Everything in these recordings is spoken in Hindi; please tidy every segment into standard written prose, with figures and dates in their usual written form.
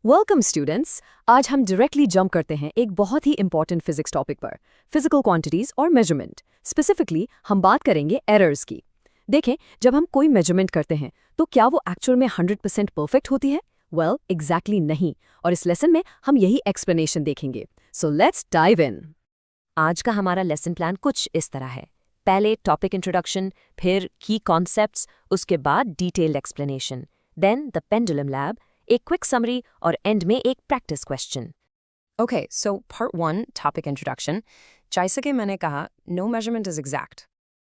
Welcome students. आज हम डायरेक्टली जंप करते हैं एक बहुत ही इंपॉर्टेंट फिजिक्स टॉपिक पर, फिजिकल क्वांटिटीज और मेजरमेंट। स्पेसिफिकली हम बात करेंगे एरर्स की। देखें, जब हम कोई मेजरमेंट करते हैं तो क्या वो एक्चुअल में 100% परफेक्ट होती है? वेल, एग्जैक्टली नहीं। और इस लेसन में हम यही एक्सप्लेनेशन देखेंगे। So let's dive in. आज का हमारा लेसन प्लान कुछ इस तरह है। पहले टॉपिक इंट्रोडक्शन, फिर की कॉन्सेप्ट्स, उसके बाद detailed explanation, then the pendulum lab, एक क्विक समरी और एंड में एक practice question. Okay, so part 1, topic introduction. जैसा कि मैंने कहा, no measurement is exact.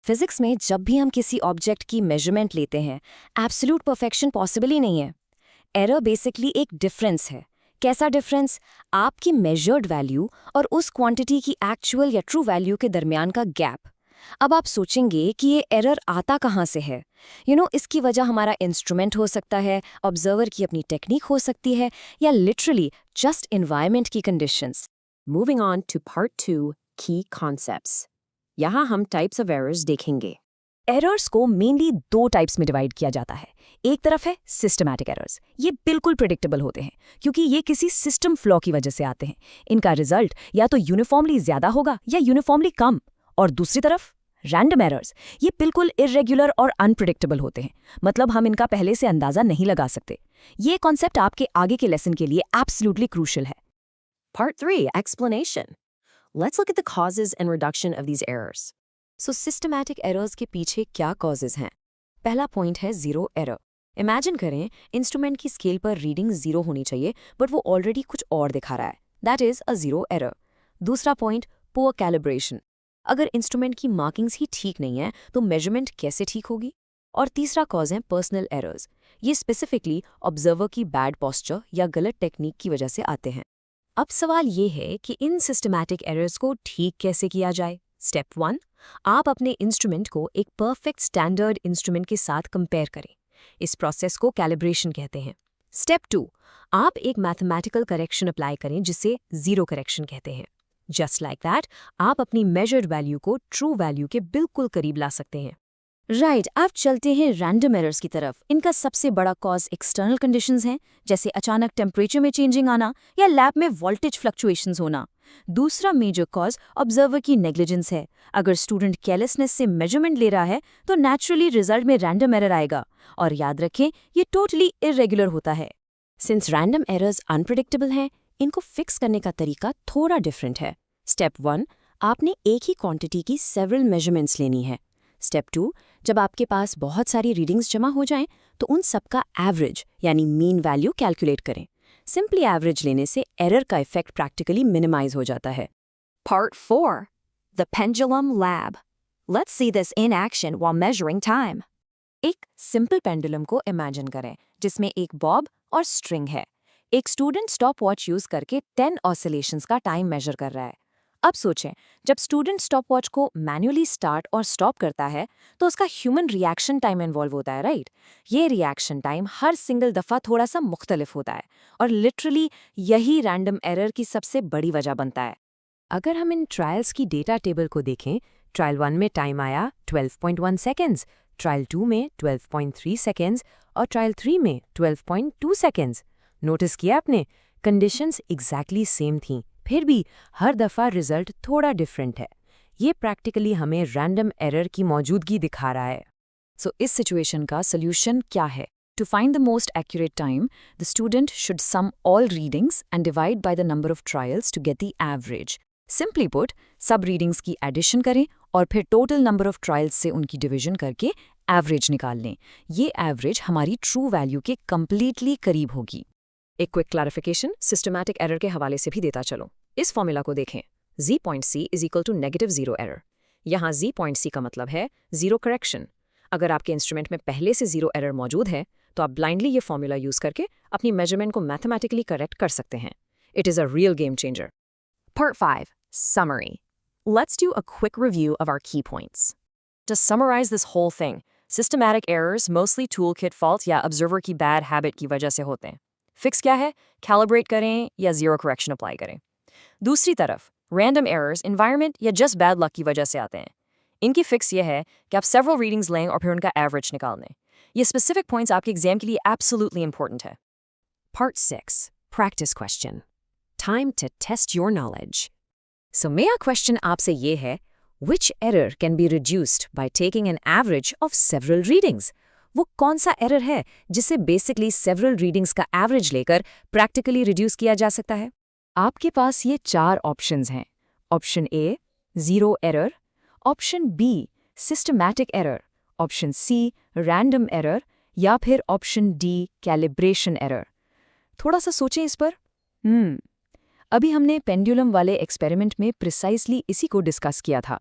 Physics में जब भी हम किसी ऑब्जेक्ट की मेजरमेंट लेते हैं, एब्सोल्यूट परफेक्शन पॉसिबल ही नहीं है। एरर बेसिकली एक डिफरेंस है। कैसा डिफरेंस? आपकी मेजर्ड वैल्यू और उस क्वांटिटी की एक्चुअल या ट्रू वैल्यू के दरमियान का गैप। अब आप सोचेंगे कि ये एरर आता कहाँ से है। इसकी वजह हमारा इंस्ट्रूमेंट हो सकता है, ऑब्जर्वर की अपनी टेक्निक हो सकती है, या लिटरली जस्ट एनवायरनमेंट की conditions. Moving on to part 2, key concepts. यहाँ हम types of errors देखेंगे. एरर्स को मेनली दो टाइप्स में डिवाइड किया जाता है। एक तरफ है सिस्टमैटिक एरर्स। ये बिल्कुल प्रिडिक्टेबल होते हैं क्योंकि ये किसी सिस्टम फ्लॉ की वजह से आते हैं। इनका रिजल्ट या तो यूनिफॉर्मली ज्यादा होगा या यूनिफॉर्मली कम। और दूसरी तरफ रैंडम एरर्स। ये बिल्कुल इरेगुलर और अनप्रिडिक्टेबल होते हैं, मतलब हम इनका पहले से अंदाजा नहीं लगा सकते। ये कॉन्सेप्ट आपके आगे के लेसन के लिए एब्सोल्युटली क्रूशियल है। Part 3, explanation. Let's look at the causes and reduction of these errors. So systematic errors के पीछे क्या कॉजेज हैं? पहला पॉइंट है जीरो एरर। इमेजिन करें, इंस्ट्रूमेंट की स्केल पर रीडिंग जीरो होनी चाहिए बट वो ऑलरेडी कुछ और दिखा रहा है। That is a zero error. दूसरा पॉइंट, पुअर कैलिब्रेशन। अगर इंस्ट्रूमेंट की मार्किंग्स ही ठीक नहीं है तो मेजरमेंट कैसे ठीक होगी? और तीसरा कॉज है पर्सनल एरर्स। ये स्पेसिफिकली ऑब्जर्वर की बैड पोस्चर या गलत टेक्निक की वजह से आते हैं। अब सवाल ये है कि इन सिस्टमैटिक एरर्स को ठीक कैसे किया जाए। स्टेप 1, आप अपने इंस्ट्रूमेंट को एक परफेक्ट स्टैंडर्ड इंस्ट्रूमेंट के साथ कंपेयर करें। इस प्रोसेस को कैलिब्रेशन कहते हैं। स्टेप 2, आप एक मैथमेटिकल करेक्शन अप्लाई करें जिसे जीरो करेक्शन कहते हैं। जस्ट लाइक दैट, आप अपनी मेजर्ड वैल्यू को ट्रू वैल्यू के बिल्कुल करीब ला सकते हैं। राइट, आप चलते हैं रैंडम एरर्स की तरफ। इनका सबसे बड़ा कॉज एक्सटर्नल कंडीशंस हैं, जैसे अचानक टेम्परेचर में चेंजिंग आना या लैब में वोल्टेज फ्लक्चुएशंस होना। दूसरा मेजर कॉज ऑब्जर्वर की नेग्लिजेंस है। अगर स्टूडेंट केयरलेसनेस से मेजरमेंट ले रहा है तो नेचुरली रिजल्ट में रैंडम एरर आएगा। और याद रखें, ये टोटली इरेगुलर होता है। सिंस रैंडम एरर्स अनप्रिडिक्टेबल हैं, इनको फिक्स करने का तरीका थोड़ा डिफरेंट है। स्टेप 1, आपने एक ही क्वांटिटी की सेवरल मेजरमेंट्स लेनी है। स्टेप 2, जब आपके पास बहुत सारी रीडिंग्स जमा हो जाएं तो उन सबका एवरेज यानी मीन वैल्यू कैलकुलेट करें। सिंपली एवरेज लेने से एरर का इफेक्ट प्रैक्टिकली मिनिमाइज हो जाता है। Part 4, the pendulum lab. Let's see this in action while measuring time. एक सिंपल पेंडुलम को इमेजिन करें जिसमें एक बॉब और स्ट्रिंग है। एक स्टूडेंट स्टॉप वॉच यूज करके 10 ऑसिलेशंस का टाइम मेजर कर रहा है। अब सोचें, जब स्टूडेंट स्टॉप वॉच को मैन्युअली स्टार्ट और स्टॉप करता है तो उसका ह्यूमन रिएक्शन टाइम इन्वॉल्व होता है, राइट? ये रिएक्शन टाइम हर सिंगल दफ़ा थोड़ा सा मुख्तलिफ होता है और लिटरली यही रैंडम एरर की सबसे बड़ी वजह बनता है। अगर हम इन ट्रायल्स की डेटा टेबल को देखें, ट्रायल 1 में टाइम आया 12.1 सेकेंड्स, ट्रायल 2 में 12.3 सेकेंड्स और ट्रायल 3 में 12.2 सेकेंड्स। नोटिस किया आपने? कंडीशंस एग्जैक्टली सेम थीं, फिर भी हर दफ़ा रिजल्ट थोड़ा डिफरेंट है। ये प्रैक्टिकली हमें रैंडम एरर की मौजूदगी दिखा रहा है। सो इस सिचुएशन का सोल्यूशन क्या है? To find the most accurate time, the student should sum all readings and divide by the number of trials to get the average. Simply put, सब रीडिंग्स की एडिशन करें और फिर टोटल नंबर ऑफ ट्रायल्स से उनकी डिवीजन करके एवरेज निकाल लें। ये एवरेज हमारी ट्रू वैल्यू के कंप्लीटली करीब होगी। एक क्विक क्लैरिफिकेशन सिस्टमैटिक एरर के हवाले से भी देता चलो। इस फॉर्मूला को देखें, z.c is equal to negative zero error. यहाँ z.c का मतलब है जीरो करेक्शन। अगर आपके इंस्ट्रूमेंट में पहले से जीरो एरर मौजूद है तो आप ब्लाइंडली ये फॉर्मूला यूज करके अपनी मेजरमेंट को मैथमेटिकली करेक्ट कर सकते हैं। It is a real game changer. Part 5, summary. Let's do a quick review of our key points. To summarize this whole thing, systematic errors mostly toolkit fault या observer की bad habit की वजह से होते हैं। Fix क्या है? Calibrate करें या zero correction apply करें। दूसरी तरफ, random errors environment या just bad luck की वजह से आते हैं। इनकी fix ये है कि आप several readings लें और फिर उनका average निकाल लें। ये specific points आपके exam के लिए absolutely important है। Part 6, Practice question. Time to test your knowledge. So मेरा question आपसे ये है, which error can be reduced by taking an average of several readings? वो कौन सा error है जिसे basically several readings का average लेकर practically reduce किया जा सकता है? आपके पास ये 4 options हैं. Option A, zero error. Option B, systematic error. Option C, random error. या फिर Option D, calibration error. थोड़ा सा सोचें इस पर. अभी हमने पेंडुलम वाले एक्सपेरिमेंट में प्रिसाइसली इसी को डिस्कस किया था.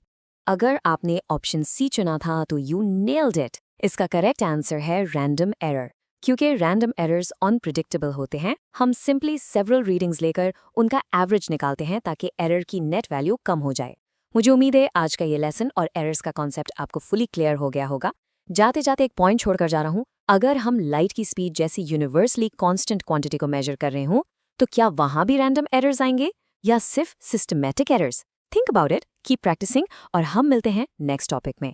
अगर आपने ऑप्शन सी चुना था तो यू नेल्ड इट. इसका करेक्ट आंसर है रैंडम एरर. क्योंकि रैंडम एरर्स अनप्रिडिक्टेबल होते हैं, हम सिंपली सेवरल रीडिंग्स लेकर उनका एवरेज निकालते हैं ताकि एरर की नेट वैल्यू कम हो जाए. मुझे उम्मीद है आज का ये लेसन और एरर्स का कॉन्सेप्ट आपको फुली क्लियर हो गया होगा. जाते जाते एक पॉइंट छोड़कर जा रहा हूँ. अगर हम लाइट की स्पीड जैसी यूनिवर्सली कांस्टेंट क्वांटिटी को मेजर कर रहे हों तो क्या वहां भी रैंडम एरर्स आएंगे या सिर्फ systematic errors? Think about it, keep practicing और हम मिलते हैं नेक्स्ट टॉपिक में.